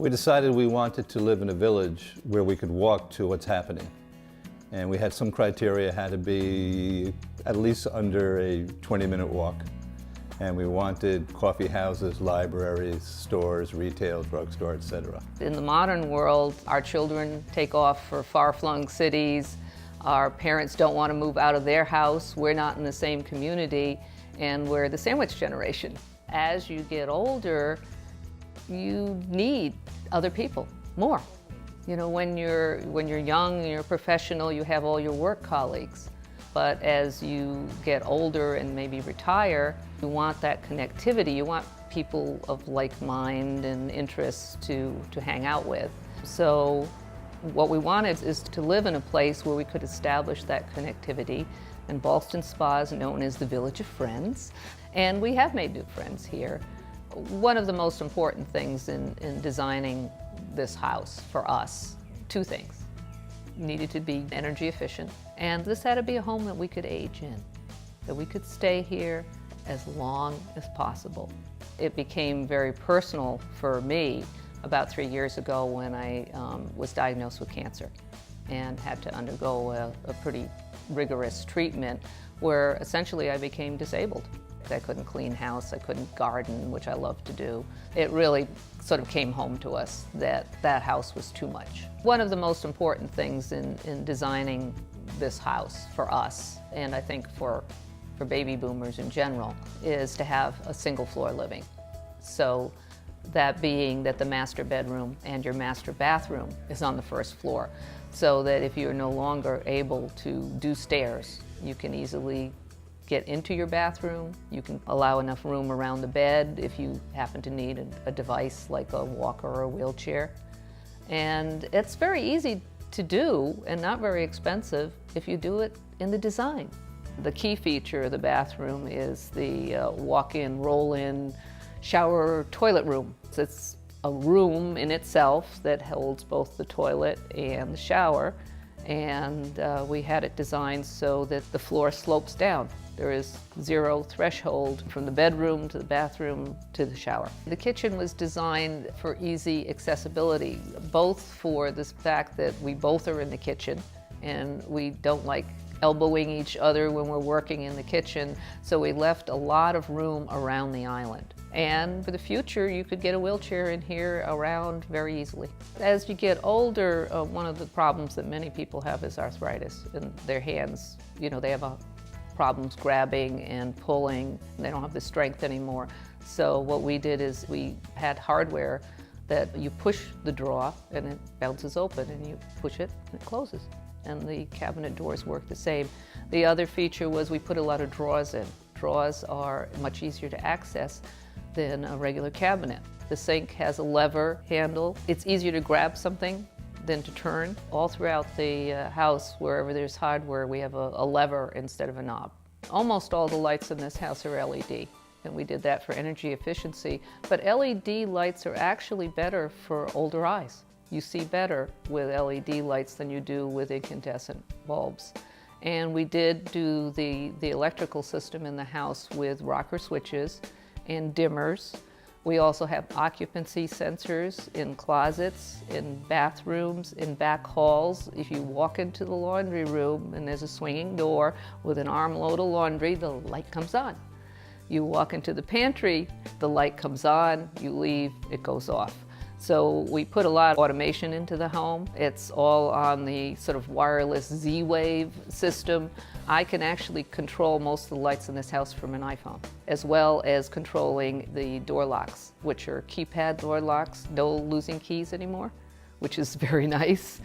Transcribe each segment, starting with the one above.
We decided we wanted to live in a village where we could walk to what's happening. And we had some criteria. It had to be at least under a 20-minute walk. And we wanted coffee houses, libraries, stores, retail, drugstore, etc. In the modern world, our children take off for far-flung cities. Our parents don't want to move out of their house. We're not in the same community, and we're the sandwich generation. As you get older, you need other people more. You know, when you're young and you're professional, you have all your work colleagues. But as you get older and maybe retire, you want that connectivity. You want people of like mind and interests to hang out with. So what we wanted is to live in a place where we could establish that connectivity. And Ballston Spa is known as the Village of Friends. And we have made new friends here. One of the most important things in designing this house for us, two things. It needed to be energy efficient, and this had to be a home that we could age in, that we could stay here as long as possible. It became very personal for me about 3 years ago when I was diagnosed with cancer and had to undergo a pretty rigorous treatment where essentially I became disabled. I couldn't clean house, I couldn't garden, which I love to do. It really sort of came home to us that that house was too much. One of the most important things in designing this house for us, and I think for baby boomers in general, is to have a single floor living. So that being that the master bedroom and your master bathroom is on the first floor, so that if you're no longer able to do stairs, you can easily get into your bathroom. You can allow enough room around the bed if you happen to need a device like a walker or a wheelchair. And it's very easy to do and not very expensive if you do it in the design. The key feature of the bathroom is the walk-in, roll-in shower toilet room. It's a room in itself that holds both the toilet and the shower. And we had it designed so that the floor slopes down. There is zero threshold from the bedroom to the bathroom to the shower. The kitchen was designed for easy accessibility, both for the fact that we both are in the kitchen and we don't like elbowing each other when we're working in the kitchen, so we left a lot of room around the island. And for the future, you could get a wheelchair in here around very easily. As you get older, one of the problems that many people have is arthritis in their hands. You know, they have problems grabbing and pulling, and they don't have the strength anymore. So what we did is we had hardware that you push the drawer and it bounces open, and you push it and it closes. And the cabinet doors work the same. The other feature was we put a lot of drawers in. Drawers are much easier to access than a regular cabinet. The sink has a lever handle. It's easier to grab something than to turn. All throughout the house, wherever there's hardware, we have a lever instead of a knob. Almost all the lights in this house are LED, and we did that for energy efficiency. But LED lights are actually better for older eyes. You see better with LED lights than you do with incandescent bulbs. And we did do the electrical system in the house with rocker switches and dimmers. We also have occupancy sensors in closets, in bathrooms, in back halls. If you walk into the laundry room and there's a swinging door with an armload of laundry, the light comes on. You walk into the pantry, the light comes on, you leave, it goes off. So we put a lot of automation into the home. It's all on the sort of wireless Z-Wave system. I can actually control most of the lights in this house from an iPhone, as well as controlling the door locks, which are keypad door locks, no losing keys anymore, which is very nice.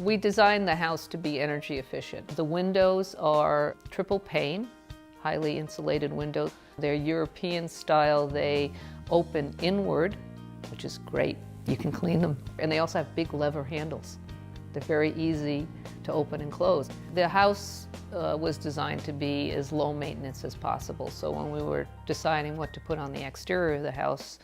We designed the house to be energy efficient. The windows are triple pane, highly insulated windows. They're European style. They open inward, which is great. You can clean them. And they also have big lever handles. They're very easy to open and close. The house was designed to be as low maintenance as possible. So when we were deciding what to put on the exterior of the house,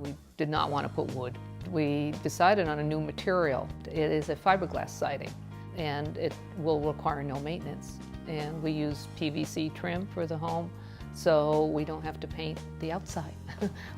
we did not want to put wood. We decided on a new material. It is a fiberglass siding, and it will require no maintenance. And we use PVC trim for the home, so we don't have to paint the outside,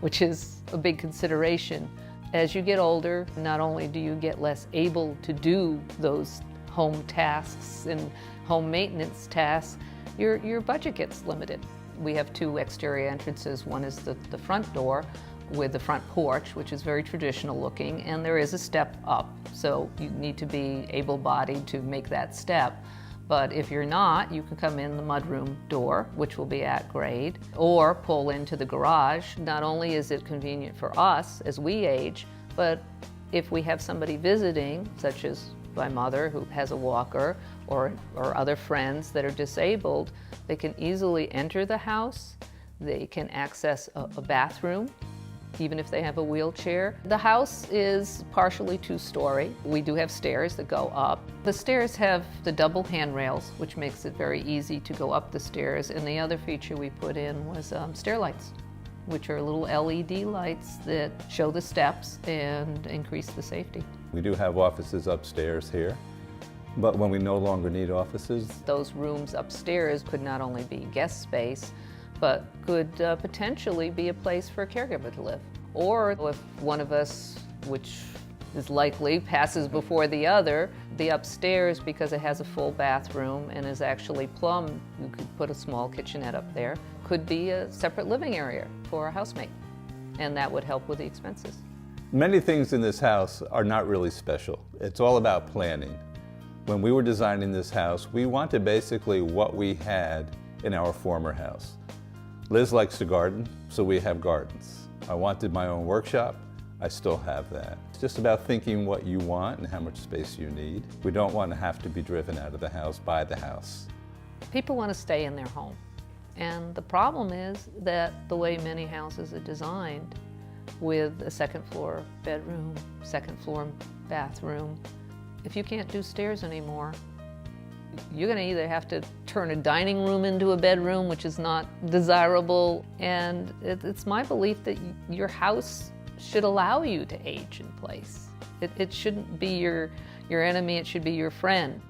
which is a big consideration As you get older, not only do you get less able to do those home tasks and home maintenance tasks, your budget gets limited. We have two exterior entrances. One is the front door with the front porch, which is very traditional looking, and there is a step up, so you need to be able-bodied to make that step. But if you're not, you can come in the mudroom door, which will be at grade, or pull into the garage. Not only is it convenient for us as we age, but if we have somebody visiting, such as my mother who has a walker, or other friends that are disabled, they can easily enter the house. They can access a bathroom, even if they have a wheelchair. The house is partially two-story. We do have stairs that go up. The stairs have the double handrails, which makes it very easy to go up the stairs. And the other feature we put in was stair lights, which are little LED lights that show the steps and increase the safety. We do have offices upstairs here, but when we no longer need offices, those rooms upstairs could not only be guest space, but could potentially be a place for a caregiver to live. Or if one of us, which is likely, passes before the other, the upstairs, because it has a full bathroom and is actually plumbed, you could put a small kitchenette up there, could be a separate living area for a housemate, and that would help with the expenses. many things in this house are not really special. It's all about planning. When we were designing this house, we wanted basically what we had in our former house. Liz likes to garden, so we have gardens. I wanted my own workshop. I still have that. It's just about thinking what you want and how much space you need. We don't want to have to be driven out of the house by the house. People want to stay in their home. And the problem is that the way many houses are designed, with a second floor bedroom, second floor bathroom, if you can't do stairs anymore, you're going to either have to turn a dining room into a bedroom, which is not desirable, and it's my belief that your house should allow you to age in place. It shouldn't be your enemy, it should be your friend.